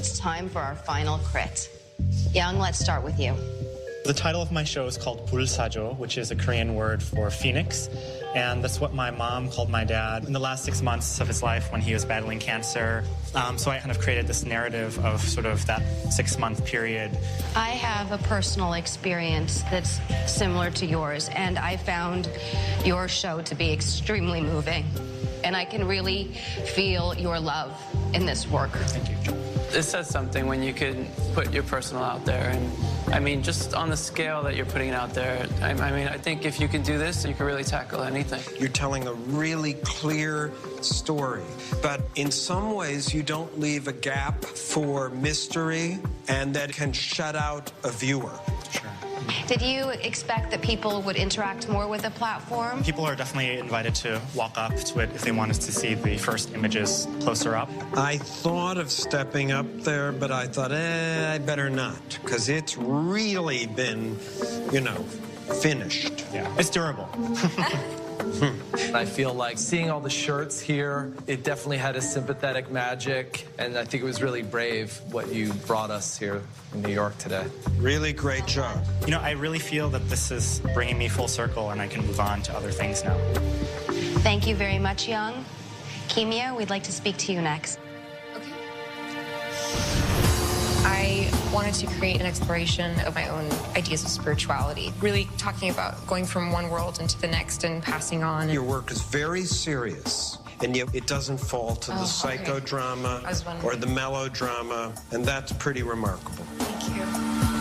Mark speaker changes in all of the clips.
Speaker 1: it's time for our final crit. Young, let's start with you.
Speaker 2: The title of my show is called Bulsajo, which is a Korean word for phoenix. And that's what my mom called my dad in the last 6 months of his life when he was battling cancer. So I kind of created this narrative of sort of that 6-month period.
Speaker 1: I have a personal experience that's similar to yours, and I found your show to be extremely moving. And I can really feel your love in this work.
Speaker 2: Thank you.
Speaker 3: It says something when you can put your personal out there. And I mean, just on the scale that you're putting it out there, I mean, I think if you can do this, you can really tackle anything.
Speaker 4: You're telling a really clear story, but in some ways you don't leave a gap for mystery, and that can shut out a viewer.
Speaker 2: Sure.
Speaker 1: Did you expect that people would interact more with the platform?
Speaker 2: People are definitely invited to walk up to it if they wanted to see the first images closer up.
Speaker 4: I thought of stepping up there, but I thought, I better not, because it's really been, you know, finished.
Speaker 2: Yeah, it's durable.
Speaker 5: I feel like seeing all the shirts here, it definitely had a sympathetic magic, and I think it was really brave what you brought us here in New York today.
Speaker 4: Really great job.
Speaker 2: You know, I really feel that this is bringing me full circle and I can move on to other things now.
Speaker 1: Thank you very much, Young. Kimia, we'd like to speak to you next.
Speaker 6: I wanted to create an exploration of my own ideas of spirituality, really talking about going from one world into the next and passing on.
Speaker 4: Your work is very serious, and yet it doesn't fall to the psychodrama or the melodrama, and that's pretty remarkable.
Speaker 6: Thank you.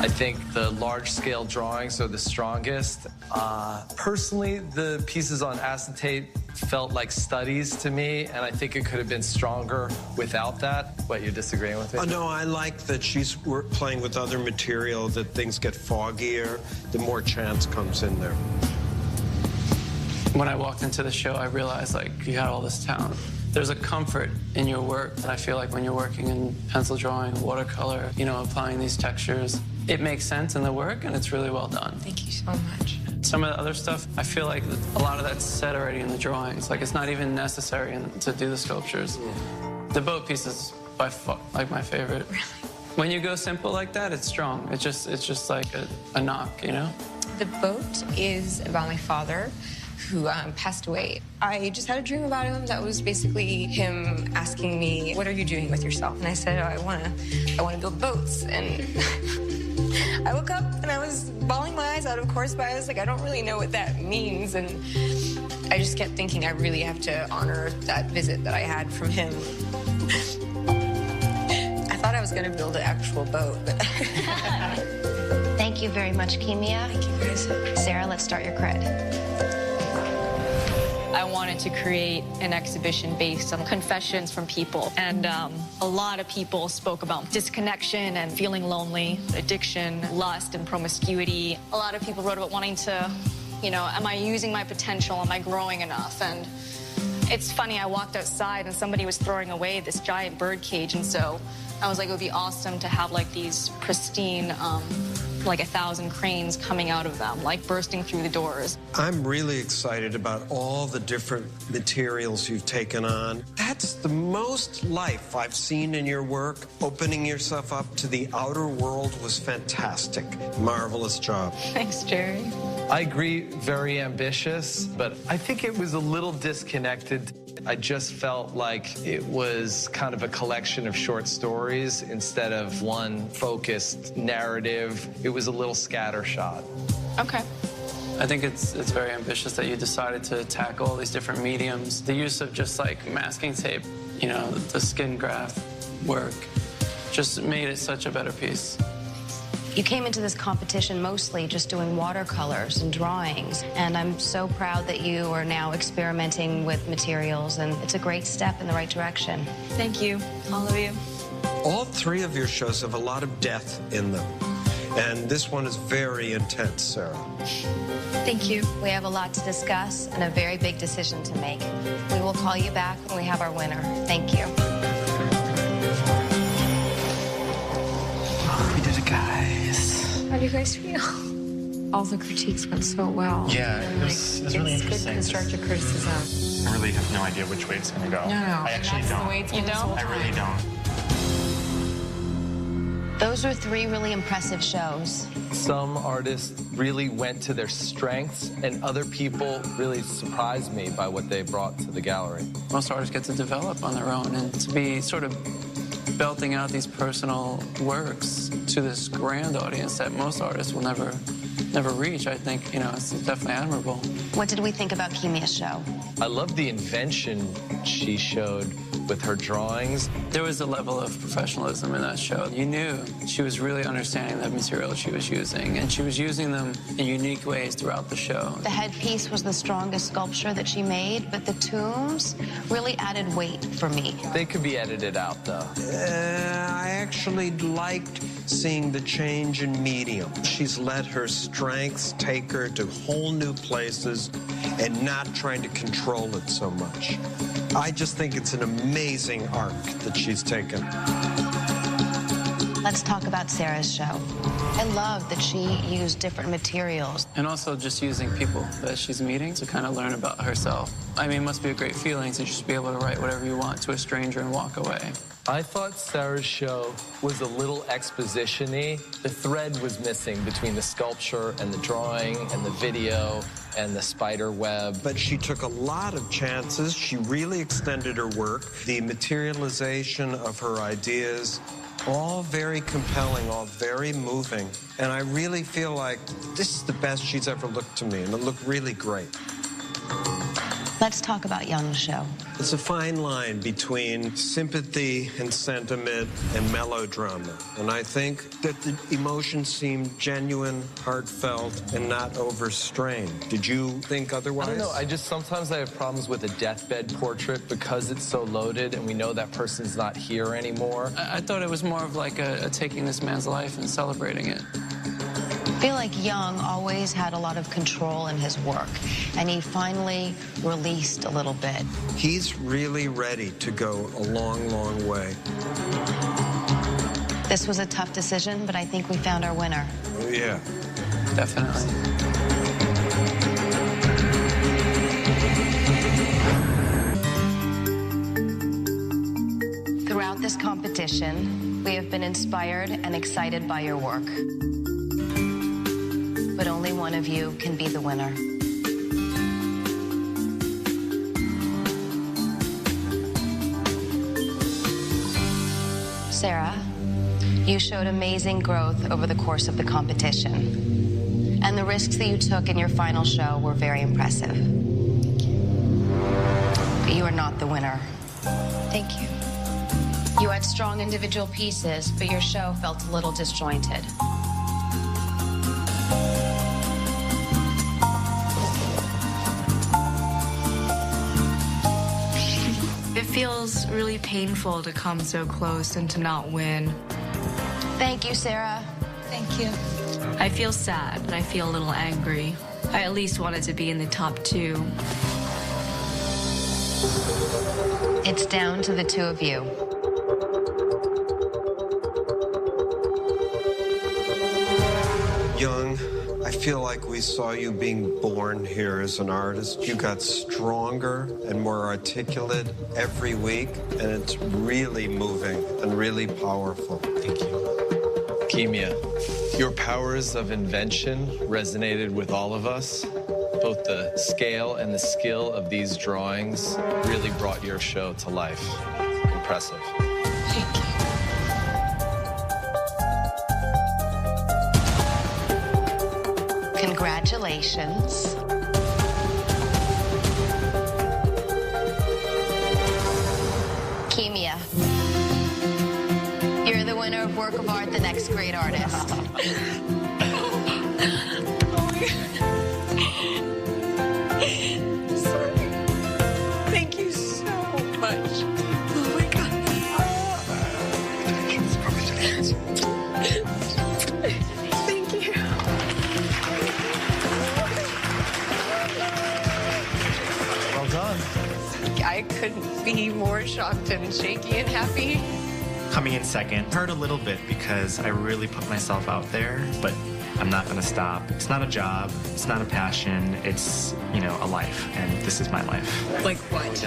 Speaker 5: I think the large-scale drawings are the strongest. Personally, the pieces on acetate felt like studies to me, and I think it could have been stronger without that. What, you're disagreeing with me?
Speaker 4: Oh, no, I like that she's playing with other material, that things get foggier, the more chance comes in there.
Speaker 3: When I walked into the show, I realized, like, you had all this talent. There's a comfort in your work that I feel like when you're working in pencil drawing, watercolor, you know, applying these textures, it makes sense in the work, and it's really well done.
Speaker 6: Thank you so much.
Speaker 3: Some of the other stuff, I feel like a lot of that's said already in the drawings. Like, it's not even necessary to do the sculptures. The boat piece is by far, like, my favorite.
Speaker 6: Really?
Speaker 3: When you go simple like that, it's strong. It's just like a knock, you know?
Speaker 6: The boat is about my father, who passed away. I just had a dream about him that was basically him asking me, what are you doing with yourself? And I said, I want to build boats. And I woke up and I was bawling my eyes out, of course, but I was like, I don't really know what that means. And I just kept thinking I really have to honor that visit that I had from him. I thought I was going to build an actual boat, but...
Speaker 1: Thank you very much, Kimia.
Speaker 6: Thank you, guys.
Speaker 1: Sarah, let's start your cred.
Speaker 7: I wanted to create an exhibition based on confessions from people. And a lot of people spoke about disconnection and feeling lonely, addiction, lust, and promiscuity. A lot of people wrote about wanting to, you know, am I using my potential? Am I growing enough? And it's funny, I walked outside and somebody was throwing away this giant bird cage. And so I was like, it would be awesome to have like these pristine, like 1,000 cranes coming out of them, like bursting through the doors.
Speaker 4: I'm really excited about all the different materials you've taken on. That's the most life I've seen in your work. Opening yourself up to the outer world was fantastic. Marvelous job.
Speaker 7: Thanks, Jerry.
Speaker 5: I agree, very ambitious, but I think it was a little disconnected. I just felt like it was kind of a collection of short stories instead of one focused narrative. It was a little scattershot.
Speaker 7: Okay.
Speaker 3: I think it's very ambitious that you decided to tackle all these different mediums. The use of just like masking tape, you know, the skin graft work, just made it such a better piece.
Speaker 1: You came into this competition mostly just doing watercolors and drawings, and I'm so proud that you are now experimenting with materials, and it's a great step in the right direction.
Speaker 7: Thank you, all of you.
Speaker 4: All three of your shows have a lot of death in them, and this one is very intense, Sarah.
Speaker 1: Thank you. We have a lot to discuss and a very big decision to make. We will call you back when we have our winner. Thank you.
Speaker 2: We did it, guys.
Speaker 6: How do you guys feel? All the critiques went so well.
Speaker 2: Yeah, it was really interesting.
Speaker 6: It's good constructive criticism.
Speaker 2: I really have no idea which way it's going to go.
Speaker 6: No,
Speaker 2: I actually
Speaker 6: that's
Speaker 2: don't.
Speaker 6: the way it's
Speaker 7: You
Speaker 6: been this
Speaker 7: don't?
Speaker 6: whole
Speaker 2: I really
Speaker 6: time.
Speaker 2: don't.
Speaker 1: Those are 3 really impressive shows.
Speaker 5: Some artists really went to their strengths, and other people really surprised me by what they brought to the gallery.
Speaker 3: Most artists get to develop on their own, and to be sort of belting out these personal works to this grand audience that most artists will never reach, I think, you know, it's definitely admirable.
Speaker 1: What did we think about Kimia's show?
Speaker 5: I love the invention she showed with her drawings.
Speaker 3: There was a level of professionalism in that show. You knew she was really understanding the material she was using, and she was using them in unique ways throughout the show.
Speaker 1: The headpiece was the strongest sculpture that she made, but the tombs really added weight for me.
Speaker 5: They could be edited out, though.
Speaker 4: I actually liked seeing the change in medium. She's let her strengths take her to whole new places and not trying to control it so much. I just think it's an amazing arc that she's taken.
Speaker 1: Let's talk about Sarah's show. I love that she used different materials.
Speaker 3: And also just using people that she's meeting to kind of learn about herself. I mean, it must be a great feeling to just be able to write whatever you want to a stranger and walk away.
Speaker 5: I thought Sarah's show was a little exposition-y. The thread was missing between the sculpture and the drawing and the video and the spider web.
Speaker 4: But she took a lot of chances. She really extended her work. The materialization of her ideas, all very compelling, all very moving. And I really feel like this is the best she's ever looked to me, and it looked really great.
Speaker 1: Let's talk about Young's show.
Speaker 4: It's a fine line between sympathy and sentiment and melodrama. And I think that the emotions seemed genuine, heartfelt, and not overstrained. Did you think otherwise?
Speaker 5: I don't know. Sometimes I have problems with a deathbed portrait because it's so loaded and we know that person's not here anymore.
Speaker 3: I thought it was more of like a taking this man's life and celebrating it.
Speaker 1: I feel like Young always had a lot of control in his work, and he finally released a little bit.
Speaker 4: He's really ready to go a long, long way.
Speaker 1: This was a tough decision, but I think we found our winner.
Speaker 4: Yeah.
Speaker 3: Definitely.
Speaker 1: Throughout this competition, we have been inspired and excited by your work. But only one of you can be the winner. Sarah, you showed amazing growth over the course of the competition. And the risks that you took in your final show were very impressive. But you are not the winner.
Speaker 6: Thank you.
Speaker 1: You had strong individual pieces, but your show felt a little disjointed.
Speaker 7: It feels really painful to come so close and to not win.
Speaker 1: Thank you, Sarah.
Speaker 6: Thank you.
Speaker 7: I feel sad and I feel a little angry. I at least wanted to be in the top 2.
Speaker 1: It's down to the 2 of you.
Speaker 4: Young, I feel like we saw you being born here as an artist. You got stronger and more articulate every week, and it's really moving and really powerful.
Speaker 5: Thank you. Kimia, your powers of invention resonated with all of us. Both the scale and the skill of these drawings really brought your show to life. Impressive.
Speaker 6: Thank you.
Speaker 1: Congratulations. Kimia, you're the winner of Work of Art, the Next Great Artist.
Speaker 6: Sorry. Thank you so much. Oh my God. Thank you.
Speaker 5: Well done.
Speaker 6: I couldn't be more shocked and shaky and happy.
Speaker 2: Coming in second hurt a little bit because I really put myself out there, but I'm not going to stop. It's not a job. It's not a passion. It's, a life, and this is my life.
Speaker 6: Like what?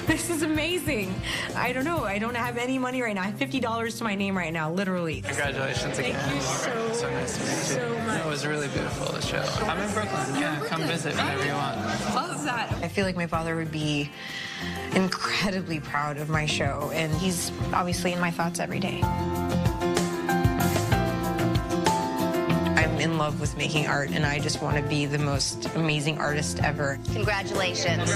Speaker 8: This is amazing. I don't know. I don't have any money right now. I have $50 to my name right now, literally.
Speaker 3: Congratulations again.
Speaker 8: Thank you
Speaker 3: So nice to meet you.
Speaker 8: so much.
Speaker 3: It was really beautiful, the show. I'm in Brooklyn. Yeah, come visit whenever you want.
Speaker 8: Love that. I feel like my father would be incredibly proud of my show, and he's obviously in my thoughts every day. I'm in love with making art, and I just want to be the most amazing artist ever.
Speaker 1: Congratulations.